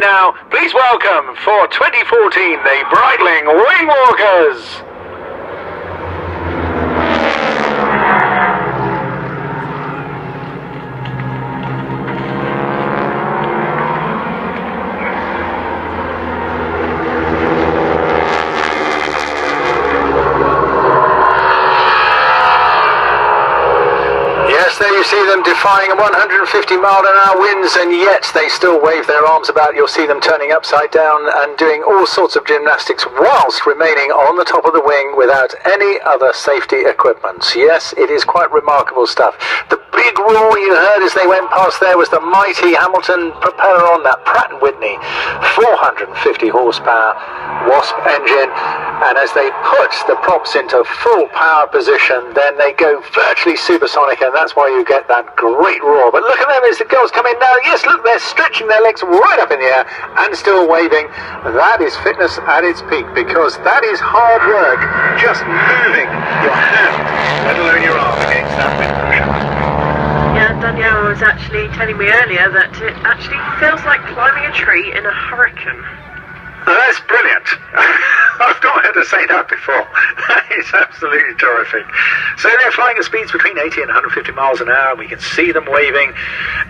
Now, please welcome for 2014 the Breitling Wingwalkers. There you see them defying 150-mile-an-hour winds, and yet they still wave their arms about. You'll see them turning upside down and doing all sorts of gymnastics whilst remaining on the top of the wing without any other safety equipment. Yes, it is quite remarkable stuff. The big roar you heard as they went past there was the mighty Hamilton propeller on that Pratt & Whitney 450 horsepower Wasp engine, and as they put the props into full power position, then they go virtually supersonic, and that's why you get that great roar. But look at them as the girls come in now. Yes, look, they're stretching their legs right up in the air and still waving. That is fitness at its peak, because that is hard work, just moving your hand, let alone your arm, against that wind motion. Yeah, Danielle was actually telling me earlier that it actually feels like climbing a tree in a hurricane. That's brilliant. I've not heard her say that before. That is absolutely terrific. So they're flying at speeds between 80 and 150 miles an hour. We can see them waving,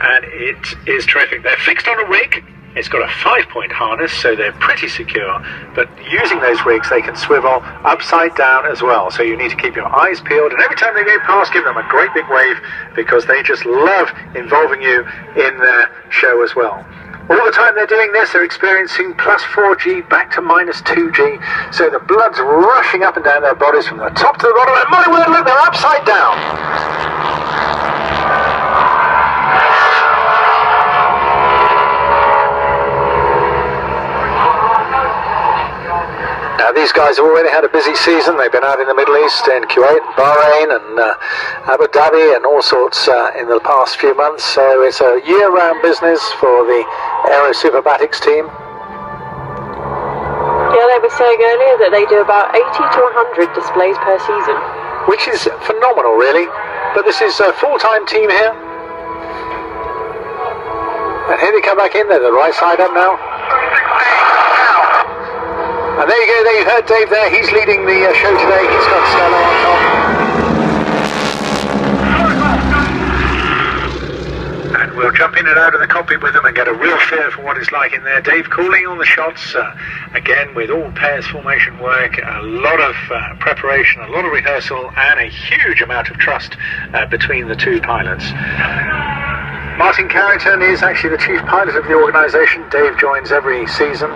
and it is terrific. They're fixed on a rig. It's got a 5-point harness, so they're pretty secure. But using those rigs, they can swivel upside down as well. So you need to keep your eyes peeled, and every time they go past, give them a great big wave, because they just love involving you in their show as well. All the time they're doing this, they're experiencing plus 4G back to minus 2G. So the blood's rushing up and down their bodies from the top to the bottom. And my word, look, they're upside down. Now, these guys have already had a busy season. They've been out in the Middle East, in Kuwait, Bahrain, and Abu Dhabi, and all sorts in the past few months. So it's a year-round business for the Aero Superbatics team. Yeah, they were saying earlier that they do about 80 to 100 displays per season. Which is phenomenal, really. But this is a full-time team here. And here they come back in. They're the right side up now. And there you go, there you heard Dave there, he's leading the show today, he's got Stella on top. And we'll jump in and out of the cockpit with them and get a real feel for what it's like in there. Dave calling on the shots, again with all pairs formation work, a lot of preparation, a lot of rehearsal, and a huge amount of trust between the two pilots. Martin Carrington is actually the chief pilot of the organisation. Dave joins every season.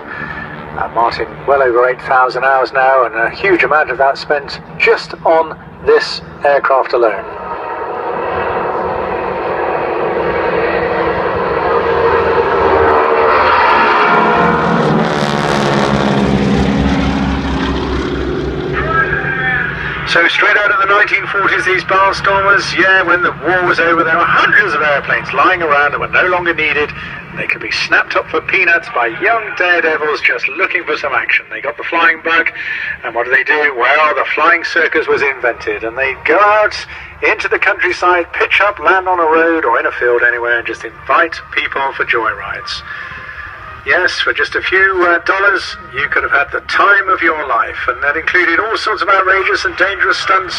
Martin, well over 8,000 hours now, and a huge amount of that spent just on this aircraft alone. So straight out of the 1940s, these barnstormers, yeah, when the war was over, there were hundreds of airplanes lying around that were no longer needed. They could be snapped up for peanuts by young daredevils just looking for some action. They got the flying bug, and what do? Well, the flying circus was invented, and they'd go out into the countryside, pitch up, land on a road or in a field anywhere, and just invite people for joyrides. Yes, for just a few dollars, you could have had the time of your life, and that included all sorts of outrageous and dangerous stunts.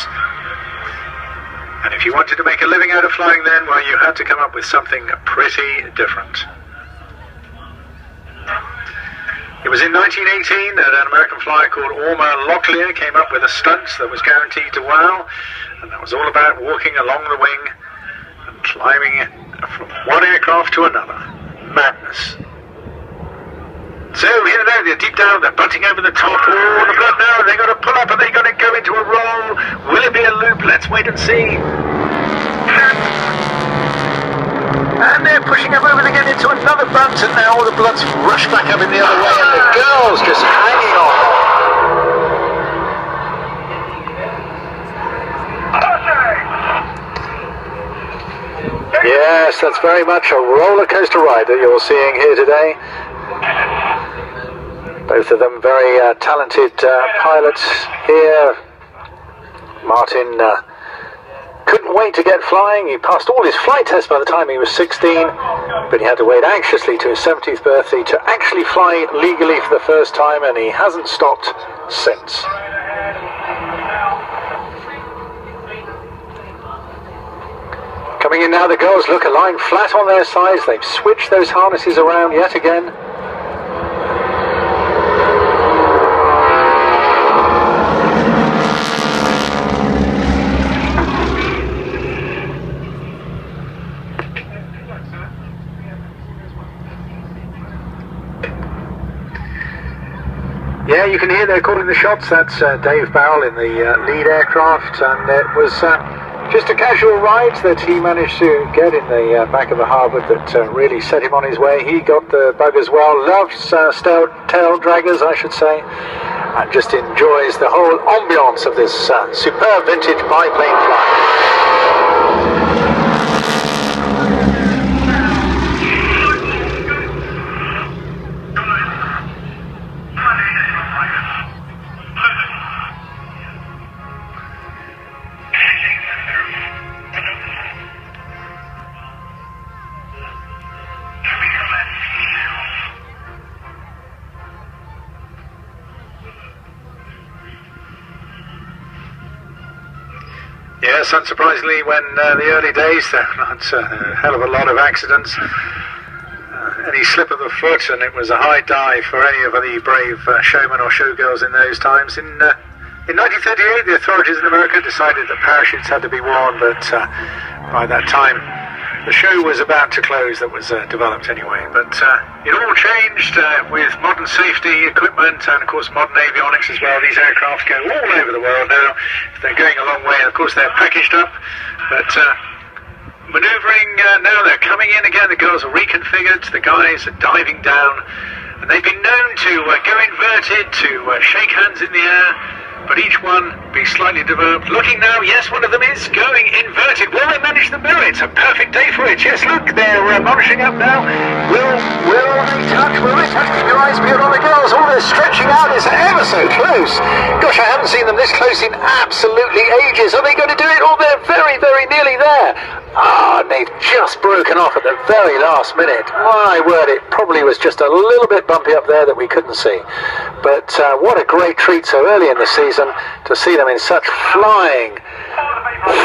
And if you wanted to make a living out of flying then, well, you had to come up with something pretty different. It was in 1918 that an American flyer called Orma Locklear came up with a stunt that was guaranteed to wow, and that was all about walking along the wing and climbing from one aircraft to another. Madness. So here now, they're deep down, they're butting over the top. Oh, the blood now, they've got to pull up and they've got to go into a roll. Will it be a loop? Let's wait and see. And they're pushing up over again into another bunt, and now all the blood's rushed back up in the other way, and the girls just hanging on. Yes, that's very much a roller coaster ride that you're seeing here today. Both of them very talented pilots here. Martin couldn't wait to get flying. He passed all his flight tests by the time he was 16, but he had to wait anxiously to his 70th birthday to actually fly legally for the first time, and he hasn't stopped since. Coming in now, the girls look lying flat on their sides. They've switched those harnesses around yet again. Yeah, you can hear they're calling the shots. That's Dave Barrell in the lead aircraft, and it was just a casual ride that he managed to get in the back of the harbour that really set him on his way. He got the bug as well, loves tail draggers, I should say, and just enjoys the whole ambience of this superb vintage biplane flight. Yes, unsurprisingly, when the early days, there were a hell of a lot of accidents. Any slip of the foot and it was a high dive for any of the brave showmen or showgirls in those times. In 1938, the authorities in America decided that parachutes had to be worn, but by that time the show was about to close that was developed anyway. But it all changed with modern safety equipment and, of course, modern avionics as well. These aircraft go all over the world now. They're going a long way, and, of course, they're packaged up. But manoeuvring, now they're coming in again. The girls are reconfigured. The guys are diving down. And they've been known to go inverted, to shake hands in the air, but each one be slightly developed. Looking now, yes, one of them is going inverted. Will they manage the mirror? It's a perfect day for it. Yes, look, they're monitoring up now. Will they touch? Will they touch? Keep your eyes peeled on the girls. All this stretching out is ever so close. Gosh, I haven't seen them this close in absolutely ages. Are they going to do it? Oh, they're very, very nearly there. And they've just broken off at the very last minute. My word, it probably was just a little bit bumpy up there that we couldn't see. But what a great treat so early in the season to see them in such flying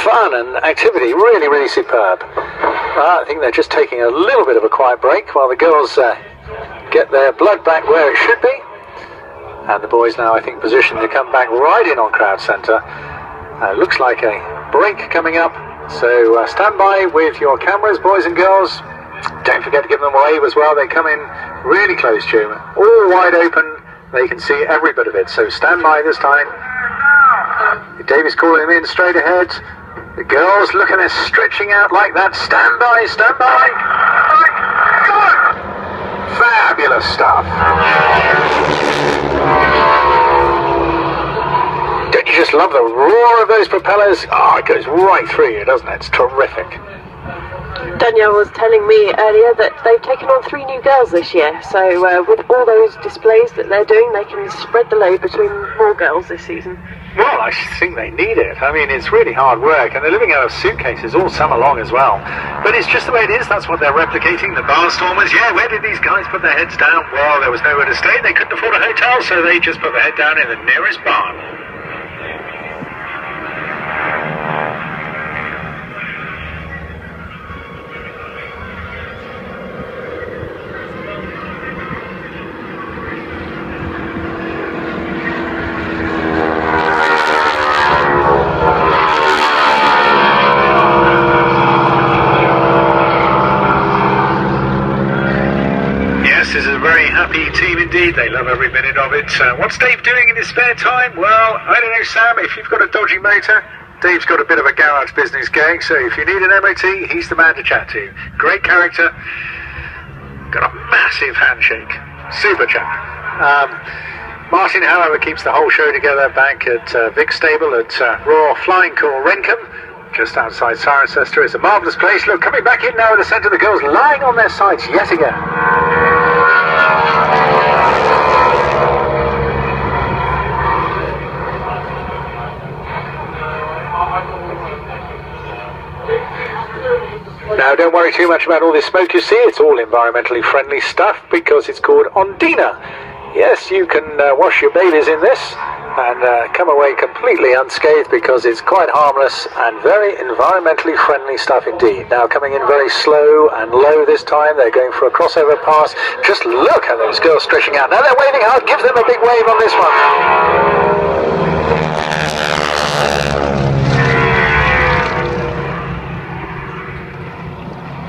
fun and activity. Really, really superb. I think they're just taking a little bit of a quiet break while the girls get their blood back where it should be. And the boys now, I think, positioned to come back right in on crowd centre. Looks like a break coming up. So stand by with your cameras, boys and girls. Don't forget to give them a wave as well. They come in really close to you, all wide open. They can see every bit of it. So stand by this time. Davy's calling them in straight ahead. The girls, look at this, stretching out like that. Stand by, stand by. Fabulous stuff. Don't you just love the roar of those propellers? Oh, it goes right through you, doesn't it? It's terrific. Danielle was telling me earlier that they've taken on 3 new girls this year, so with all those displays that they're doing, they can spread the load between more girls this season. Well, I think they need it. I mean, it's really hard work, and they're living out of suitcases all summer long as well. But it's just the way it is. That's what they're replicating. The barnstormers, yeah, where did these guys put their heads down? Well, there was nowhere to stay. They couldn't afford a hotel, so they just put their head down in the nearest barn. Team indeed, they love every minute of it. What's Dave doing in his spare time? Well, I don't know, Sam, if you've got a dodgy motor, Dave's got a bit of a garage business going, so if you need an MOT, he's the man to chat to. Great character, got a massive handshake, super chap. Martin, however, keeps the whole show together back at Vic's stable at Royal Flying Corps Renkham, just outside Cirencester. It's a marvellous place. Look, coming back in now at the centre, the girls lying on their sides yet again. Now, don't worry too much about all this smoke you see. It's all environmentally friendly stuff because it's called Ondina. Yes, you can wash your babies in this and come away completely unscathed because it's quite harmless and very environmentally friendly stuff indeed. Now, coming in very slow and low this time. They're going for a crossover pass. Just look at those girls stretching out. Now they're waving hard. Give them a big wave on this one.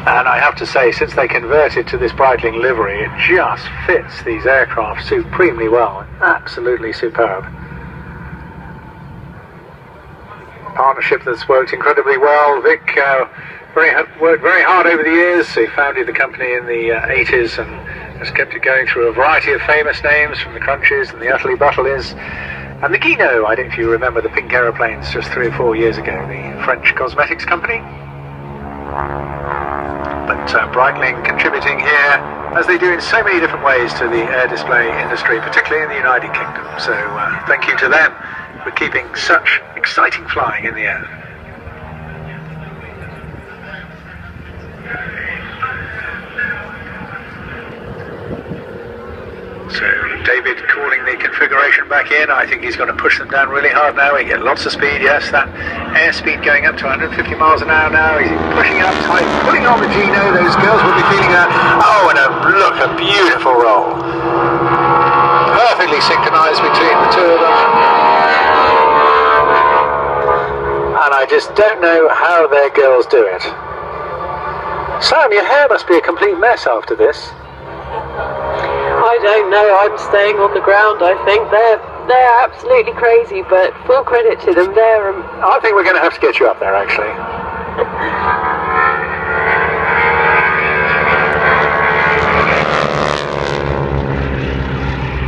And I have to say, since they converted to this Breitling livery, it just fits these aircraft supremely well. Absolutely superb. Partnership that's worked incredibly well. Vic worked very hard over the years. He founded the company in the 80s and has kept it going through a variety of famous names, from the Crunches and the Utterly Buttleys. And the Guino, I don't know if you remember the pink aeroplanes just 3 or 4 years ago, the French cosmetics company. But Breitling contributing here, as they do in so many different ways, to the air display industry, particularly in the United Kingdom. So thank you to them for keeping such exciting flying in the air. So David calling the configuration back in. I think he's going to push them down really hard now. He get lots of speed. Yes, that airspeed going up to 150 miles an hour now. He's pushing up tight, putting on the Gino. Those girls will be feeling that. Oh, and look, a beautiful roll. Perfectly synchronized between the two of them. And I just don't know how their girls do it. Sam, your hair must be a complete mess after this. I don't know, I'm staying on the ground, I think. They're absolutely crazy, but full credit to them. I think we're going to have to get you up there, actually.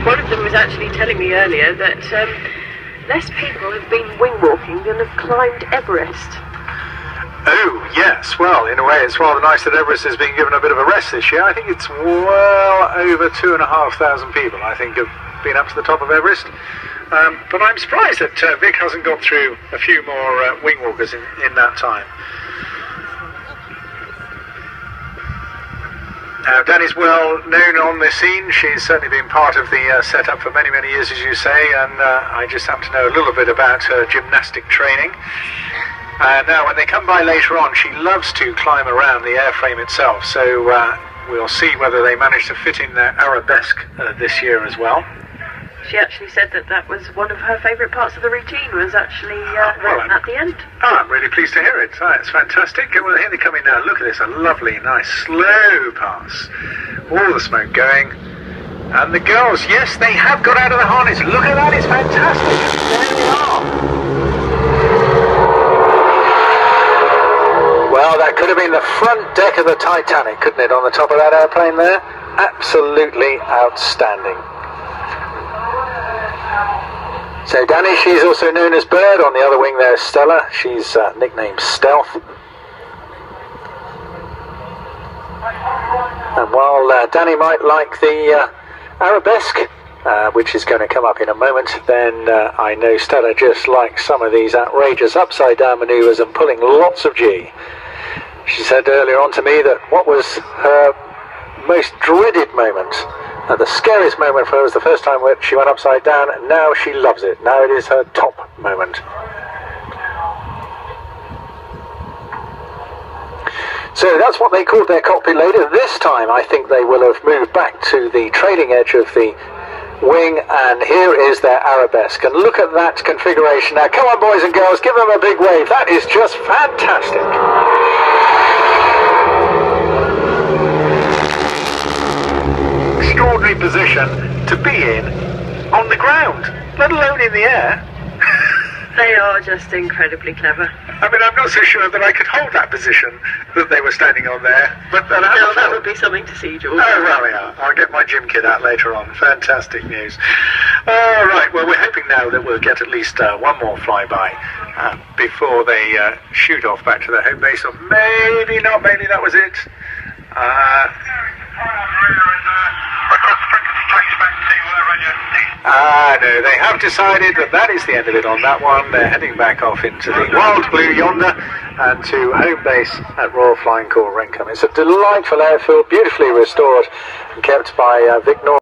One of them was actually telling me earlier that less people have been wing walking than have climbed Everest. Oh, yes. Well, in a way, it's rather nice that Everest has been given a bit of a rest this year. I think it's well over 2,500 people, I think, have been up to the top of Everest. But I'm surprised that Vic hasn't got through a few more wing walkers in that time. Now, Danny's well known on this scene. She's certainly been part of the setup for many, many years, as you say, and I just happen to know a little bit about her gymnastic training. Now, when they come by later on, she loves to climb around the airframe itself, so we'll see whether they manage to fit in their arabesque this year as well. She actually said that was one of her favourite parts of the routine, was actually at the end. Oh, I'm really pleased to hear it. It's fantastic. Well, here they come in now. Look at this, a lovely, nice, slow pass. All the smoke going. And the girls, yes, they have got out of the harness. Look at that, it's fantastic. There they are. Well, that could have been the front deck of the Titanic, couldn't it, on the top of that airplane there? Absolutely outstanding. So Danny, she's also known as Bird. On the other wing there's Stella. She's nicknamed Stealth. And while Danny might like the arabesque, which is going to come up in a moment, then I know Stella just likes some of these outrageous upside down manoeuvres and pulling lots of G. She said earlier on to me that what was her most dreaded moment, the scariest moment for her, was the first time when she went upside down, and now she loves it. Now it is her top moment. So that's what they called their cockpit later. This time I think they will have moved back to the trailing edge of the wing, and here is their arabesque. And look at that configuration. Now come on, boys and girls, give them a big wave. That is just fantastic. Extraordinary position to be in on the ground, let alone in the air. They are just incredibly clever. I mean, I'm not so sure that I could hold that position that they were standing on there. But that would be something to see, George. Oh, well, yeah. I'll get my gym kit out later on. Fantastic news. All right, well, we're hoping now that we'll get at least one more flyby before they shoot off back to their home base. Or maybe not, maybe that was it. No, they have decided that that is the end of it on that one. They're heading back off into the wild blue yonder and to home base at Royal Flying Corps Rentham. It's a delightful airfield, beautifully restored and kept by Vic North.